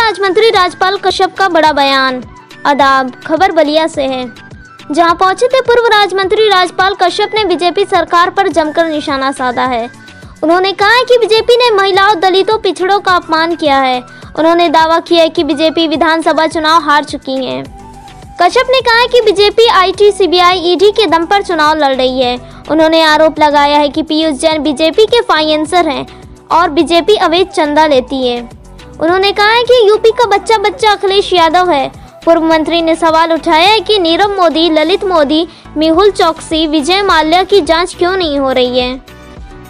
राज्य मंत्री राजपाल कश्यप का बड़ा बयान। आदाब, खबर बलिया से है, जहां पहुंचे थे पूर्व राज्य मंत्री राजपाल कश्यप ने बीजेपी सरकार पर जमकर निशाना साधा है। उन्होंने कहा है कि बीजेपी ने महिलाओं, दलितों, पिछड़ों का अपमान किया है। उन्होंने दावा किया है कि बीजेपी विधानसभा चुनाव हार चुकी है। कश्यप ने कहा है कि बीजेपी आईटी, सीबीआई, ईडी के दम पर चुनाव लड़ रही है। उन्होंने आरोप लगाया है कि पीयूष जैन बीजेपी के फाइनेंसर हैं और बीजेपी अवैध चंदा लेती है। उन्होंने कहा है कि यूपी का बच्चा अखिलेश यादव है। पूर्व मंत्री ने सवाल उठाया है कि नीरव मोदी, ललित मोदी, मेहुल चौकसी, विजय माल्या की जांच क्यों नहीं हो रही है।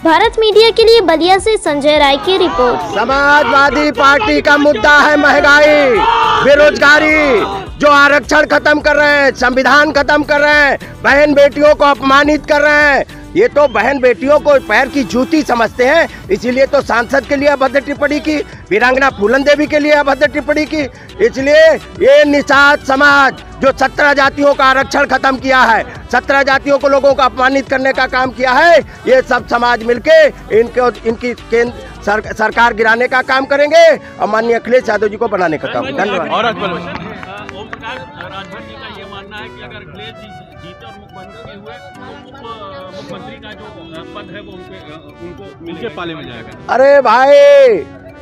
भारत मीडिया के लिए बलिया से संजय राय की रिपोर्ट। समाजवादी पार्टी का मुद्दा है महंगाई, बेरोजगारी, जो आरक्षण खत्म कर रहे हैं, संविधान खत्म कर रहे हैं, बहन बेटियों को अपमानित कर रहे हैं। ये तो बहन बेटियों को पैर की जूती समझते हैं, इसीलिए तो सांसद के लिए अभद्र टिप्पणी की, वीरांगना फूलन देवी के लिए अभद्र टिप्पणी की। इसलिए ये निषाद समाज जो 17 जातियों का आरक्षण खत्म किया है, 17 जातियों को लोगों को अपमानित करने का काम किया है, ये सब समाज मिलके इनकी सरकार गिराने का काम करेंगे और माननीय अखिलेश यादव जी को बनाने का काम। धन्यवाद। राजभर जी का ये मानना है कि अगर अखिलेश जी जीते और मुख्यमंत्री हुए तो मुख्यमंत्री का जो पद है वो उनके पाले में जाएगा। अरे भाई,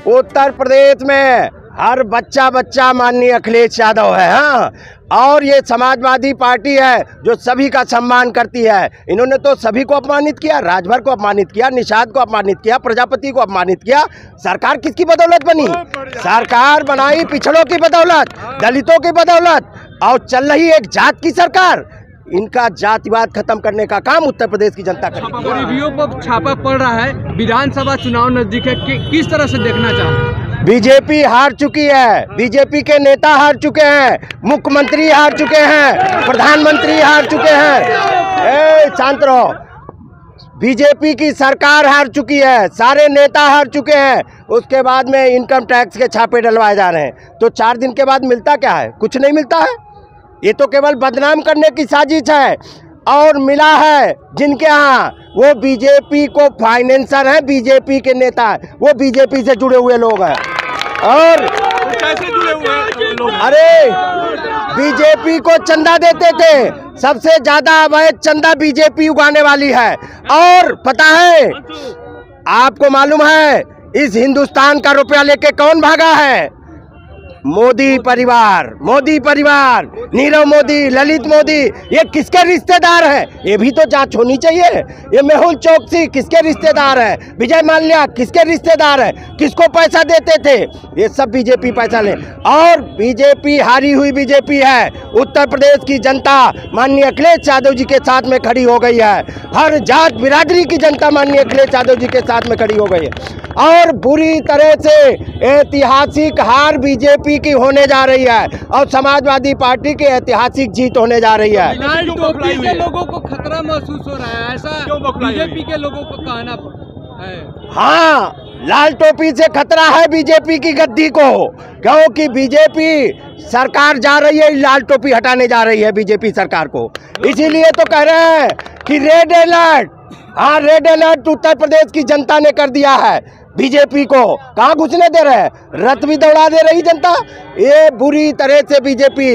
उत्तर प्रदेश में हर बच्चा माननीय अखिलेश यादव है। हाँ, और ये समाजवादी पार्टी है जो सभी का सम्मान करती है। इन्होंने तो सभी को अपमानित किया, राजभर को अपमानित किया, निषाद को अपमानित किया, प्रजापति को अपमानित किया। सरकार किसकी बदौलत बनी? सरकार बनाई पिछड़ों की बदौलत, दलितों की बदौलत, और चल रही एक जात की सरकार। इनका जातिवाद खत्म करने का काम उत्तर प्रदेश की जनता करेगी। गरीबियों पर छापा पड़ रहा है, विधानसभा चुनाव नजदीक है, किस तरह से देखना चाहते? बीजेपी हार चुकी है, बीजेपी के नेता हार चुके हैं, मुख्यमंत्री हार चुके हैं, प्रधानमंत्री हार चुके हैं। शांत रहो। बीजेपी की सरकार हार चुकी है, सारे नेता हार चुके हैं। उसके बाद में इनकम टैक्स के छापे डलवाए जा रहे हैं। तो 4 दिन के बाद मिलता क्या है? कुछ नहीं मिलता है। ये तो केवल बदनाम करने की साजिश है। और मिला है जिनके यहाँ, वो बीजेपी को फाइनेंसर है, बीजेपी के नेता है, वो बीजेपी से जुड़े हुए लोग हैं। और कैसे जुड़े हुए लोग? अरे, बीजेपी को चंदा देते थे, सबसे ज्यादा अवैध चंदा बीजेपी उगाने वाली है। और पता है, आपको मालूम है इस हिंदुस्तान का रुपया लेके कौन भागा है? मोदी परिवार, नीरव मोदी, ललित मोदी, ये किसके रिश्तेदार हैं? ये भी तो जांच होनी चाहिए। ये मेहुल चौकसी किसके रिश्तेदार है? विजय माल्या किसके रिश्तेदार है? किसको पैसा देते थे? ये सब बीजेपी पैसा ले। और बीजेपी हारी हुई बीजेपी है। उत्तर प्रदेश की जनता माननीय अखिलेश यादव जी के साथ में खड़ी हो गई है। हर जात बिरादरी की जनता माननीय अखिलेश यादव जी के साथ में खड़ी हो गई है। और बुरी तरह से ऐतिहासिक हार बीजेपी की होने जा रही है और समाजवादी पार्टी की ऐतिहासिक जीत होने जा रही है। लाल टोपी से लोगों को खतरा महसूस हो रहा है, ऐसा बीजेपी के लोगों को कहना है। हाँ, लाल टोपी से खतरा है बीजेपी की गद्दी को, क्योंकि बीजेपी सरकार जा रही है, लाल टोपी हटाने जा रही है बीजेपी सरकार को। इसीलिए तो कह रहे हैं कि रेड अलर्ट। हाँ, रेड अलर्ट उत्तर प्रदेश की जनता ने कर दिया है। बीजेपी को कहाँ घुसने दे रहे हैं? रथ भी दौड़ा दे रही जनता। ये बुरी तरह से बीजेपी,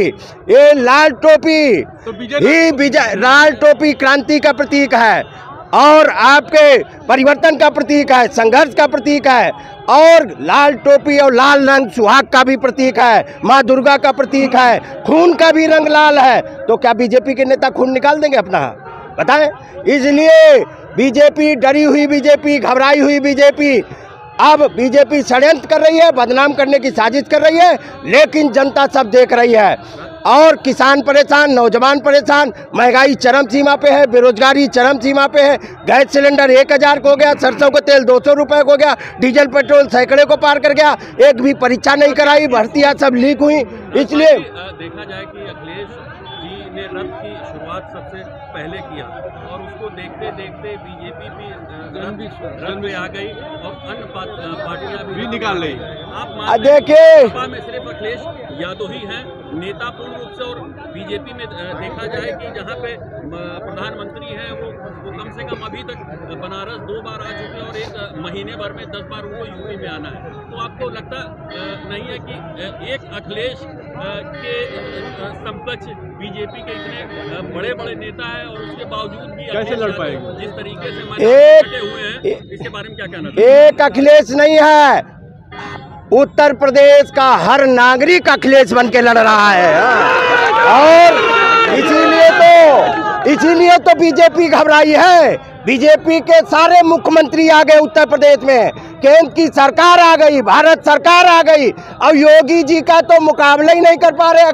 ये लाल टोपी ही, लाल टोपी क्रांति का प्रतीक है और आपके परिवर्तन का प्रतीक है, संघर्ष का प्रतीक है। और लाल टोपी और लाल रंग सुहाग का भी प्रतीक है, माँ दुर्गा का प्रतीक है, खून का भी रंग लाल है। तो क्या बीजेपी के नेता खून निकाल देंगे अपना? बताएं। इसलिए बीजेपी, डरी हुई बीजेपी, घबराई हुई बीजेपी, अब बीजेपी षड्यंत्र कर रही है, बदनाम करने की साजिश कर रही है, लेकिन जनता सब देख रही है। और किसान परेशान, नौजवान परेशान, महंगाई चरम सीमा पे है, बेरोजगारी चरम सीमा पे है। गैस सिलेंडर 1000 को हो गया, सरसों का तेल 200 रुपये को हो गया, डीजल पेट्रोल सैकड़े को पार कर गया। एक भी परीक्षा नहीं कराई, भर्तियाँ सब लीक हुई। इसलिए देखा जाए कि अखिलेश जी ने रथ की शुरुआत सबसे पहले किया और उसको देखते देखते बीजेपी भी रथ में आ गई और अन्य पार्टियां भी निकाल रही। आप देखिए सपा में सिर्फ अखिलेश यादव ही हैं नेता पूर्ण रूप से, और बीजेपी में देखा जाए कि जहाँ पे प्रधानमंत्री हैं वो कम से कम अभी तक बनारस 2 बार आ चुके हैं और एक महीने भर में 10 बार उनको यूपी में आना है। तो आपको लगता नहीं है कि एक अखिलेश के समकक्ष बीजेपी के इतने बड़े बड़े नेता है और उसके बावजूद भी कैसे लड़ पाएंगे जिस तरीके से मैदान हुए हैं, इसके बारे में क्या कहना? एक अखिलेश नहीं है, उत्तर प्रदेश का हर नागरिक अखिलेश बन के लड़ रहा है और इसीलिए तो बीजेपी घबराई है। बीजेपी के सारे मुख्यमंत्री आ गए उत्तर प्रदेश में, केंद्र की सरकार आ गई, भारत सरकार आ गई और योगी जी का तो मुकाबला ही नहीं कर पा रहे।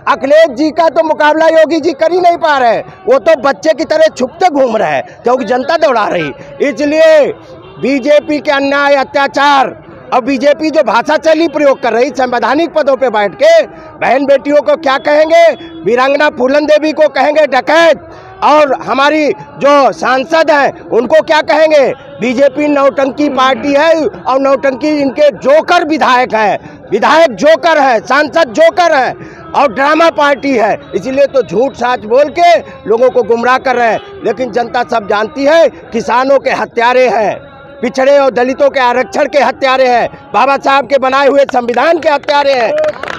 अखिलेश जी का तो मुकाबला योगी जी कर ही नहीं पा रहे, वो तो बच्चे की तरह छुपते घूम रहे हैं क्योंकि जनता दौड़ा रही। इसलिए बीजेपी के अन्याय अत्याचार और बीजेपी जो भाषा शैली प्रयोग कर रही संवैधानिक पदों पे बैठ के, बहन बेटियों को क्या कहेंगे, वीरांगना फूलन देवी को कहेंगे डकैत, और हमारी जो सांसद हैं उनको क्या कहेंगे। बीजेपी नौटंकी पार्टी है और नौटंकी इनके जोकर विधायक हैं, विधायक जोकर है, सांसद जोकर है और ड्रामा पार्टी है। इसीलिए तो झूठ साच बोल के लोगों को गुमराह कर रहे हैं, लेकिन जनता सब जानती है किसानों के हत्यारे हैं, पिछड़े और दलितों के आरक्षण के हत्यारे हैं, बाबा साहब के बनाए हुए संविधान के हत्यारे हैं।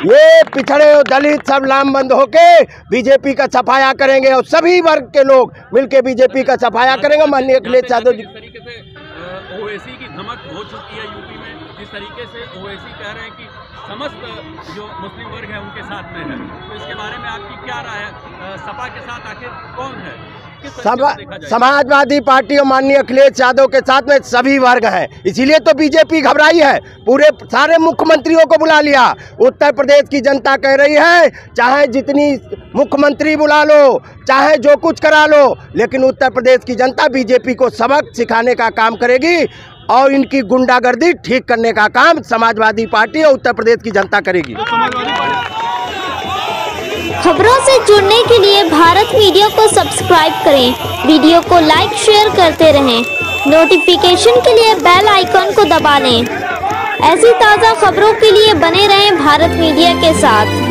ये पिछड़े और दलित सब लामबंद होके बीजेपी का सफाया करेंगे और सभी वर्ग के लोग मिलके बीजेपी का सफाया करेंगे। माननीय अखिलेश यादव जी, जिस तरीके से ओवैसी की धमक हो चुकी है यूपी में, जिस तरीके से ओवैसी कह रहे हैं कि समस्त जो मुस्लिम वर्ग है उनके साथ में है, तो इसके बारे में आपकी क्या राय है? सपा के साथ आखिर कौन है? समाजवादी पार्टी और माननीय अखिलेश यादव के साथ में सभी वर्ग हैं, इसीलिए तो बीजेपी घबराई है। पूरे सारे मुख्यमंत्रियों को बुला लिया। उत्तर प्रदेश की जनता कह रही है चाहे जितनी मुख्यमंत्री बुला लो, चाहे जो कुछ करा लो, लेकिन उत्तर प्रदेश की जनता बीजेपी को सबक सिखाने का काम करेगी और इनकी गुंडागर्दी ठीक करने का काम समाजवादी पार्टी और उत्तर प्रदेश की जनता करेगी। खबरों से जुड़ने के लिए भारत मीडिया को सब्सक्राइब करें, वीडियो को लाइक शेयर करते रहें, नोटिफिकेशन के लिए बेल आइकन को दबा लें। ऐसी ताज़ा खबरों के लिए बने रहें भारत मीडिया के साथ।